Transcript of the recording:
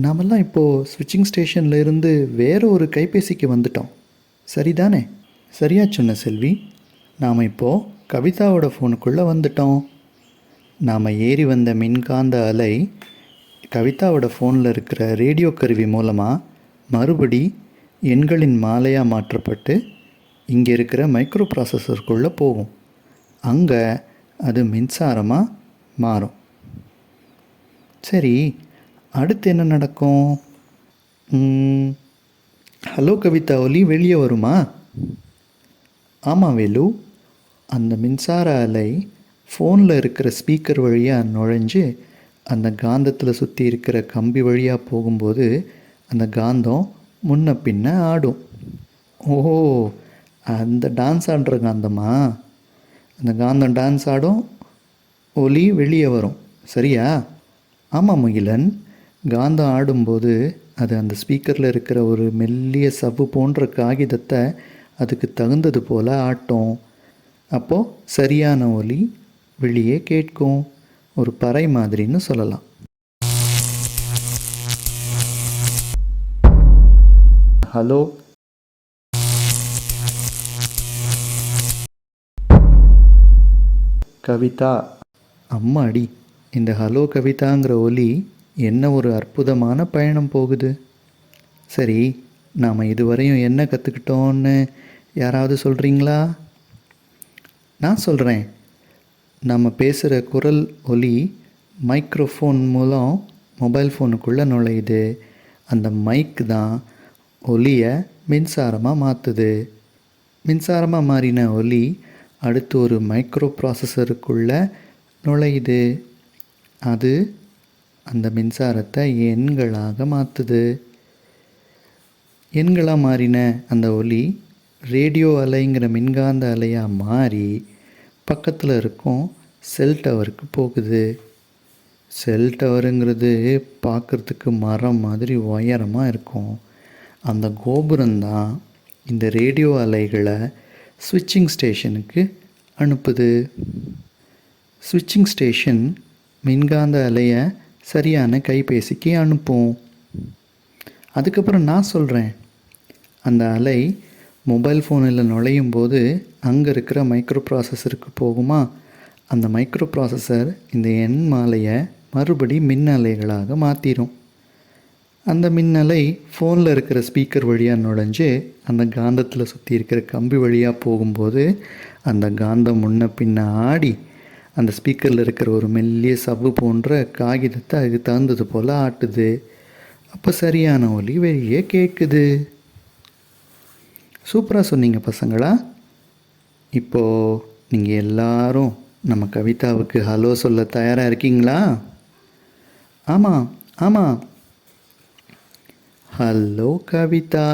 நாமெல்லாம் இப்போது ஸ்விட்சிங் ஸ்டேஷனில் இருந்து வேறு ஒரு கைபேசிக்கு வந்துட்டோம், சரிதானே? சரியா சொன்ன செல்வி. நாம் இப்போது கவிதாவோட ஃபோனுக்குள்ளே வந்துட்டோம். நாம் ஏறி வந்த மின்காந்த அலை கவிதாவோட ஃபோனில் இருக்கிற ரேடியோ கருவி மூலமாக மறுபடி எண்களின் மாலையாக மாற்றப்பட்டு இங்கே இருக்கிற மைக்ரோ ப்ராசஸருக்குள்ளே போகும். அங்கே அது மின்சாரமாக மாறும். சரி, அடுத்து என்ன நடக்கும்? ஹலோ கவிதா ஒலி வெளியே வருமா? ஆமாம் வேலு, அந்த மின்சார அலை ஃபோனில் இருக்கிற ஸ்பீக்கர் வழியாக நுழைஞ்சு அந்த காந்தத்தில் சுற்றி இருக்கிற கம்பி வழியாக போகும்போது அந்த காந்தம் முன்ன பின்ன ஆடும். ஓஹோ, அந்த டான்ஸ் ஆடுற காந்தமா? அந்த காந்தம் டான்ஸ் ஆடும், ஒலி வெளியே வரும், சரியா? ஆமாம் முகிலன், காந்தம் ஆடும்போது அது அந்த ஸ்பீக்கரில் இருக்கிற ஒரு மெல்லிய சவ்வு போன்ற காகிதத்தை அதுக்கு தகுந்தது போல் ஆட்டும். அப்போது சரியான ஒலி வெளியே கேட்கும். ஒரு பறை மாதிரின்னு சொல்லலாம். ஹலோ கவிதா. அம்மாடி, இந்த ஹலோ கவிதாங்கிற ஒலி என்ன ஒரு அற்புதமான பயணம் போகுது. சரி, நாம் இதுவரையும் என்ன கற்றுக்கிட்டோன்னு யாராவது சொல்கிறீங்களா? நான் சொல்கிறேன். நம்ம பேசுகிற குரல் ஒலி மைக்ரோஃபோன் மூலம் மொபைல் ஃபோனுக்குள்ளே நுழையுது. அந்த மைக் தான் ஒலியை மின்சாரமாக மாற்றுது. மின்சாரமாக மாறின ஒலி அடுத்து ஒரு மைக்ரோ ப்ராசஸருக்குள்ளே நுழையுது. அது அந்த மின்சாரத்தை எண்களாக மாற்றுது. எண்களாக மாறின அந்த ஒலி ரேடியோ அலைங்கிற மின்காந்த அலையாக மாறி பக்கத்தில் இருக்கும் செல் டவருக்கு போகுது. செல் டவருங்கிறது பார்க்குறதுக்கு மரம் மாதிரி உயரமாக இருக்கும். அந்த கோபுரம்தான் இந்த ரேடியோ அலைகளை ஸ்விட்சிங் ஸ்டேஷனுக்கு அனுப்புது. ஸ்விட்சிங் ஸ்டேஷன் மின்காந்த அலையை சரியான கைபேசிக்கு அனுப்பும். அதுக்கப்புறம் நான் சொல்கிறேன். அந்த அலை மொபைல் ஃபோனில் நுழையும் போது அங்கே இருக்கிற மைக்ரோ ப்ராசஸருக்கு போகுமா? அந்த மைக்ரோ ப்ராசஸர் இந்த எண் மாலையை மறுபடி மின் அலைகளாக மாற்றிடும். அந்த மின்னலை ஃபோனில் இருக்கிற ஸ்பீக்கர் வழியாக நுழைஞ்சு அந்த காந்தத்தில் சுற்றி இருக்கிற கம்பி வழியாக போகும்போது அந்த காந்தம் முன்ன பின்ன ஆடி அந்த ஸ்பீக்கரில் இருக்கிற ஒரு மெல்லிய சவ்வு போன்ற காகிதத்தை அதுக்கு தகுந்தது போல் ஆட்டுது. அப்போ சரியான ஒலி வெளியே கேட்குது. சூப்பராக சொன்னீங்க பசங்களா. இப்போது நீங்கள் எல்லாரும் நம்ம கவிதாவுக்கு ஹலோ சொல்ல தயாராக இருக்கீங்களா? ஆமாம் ஆமாம். ஹலோ கவிதா.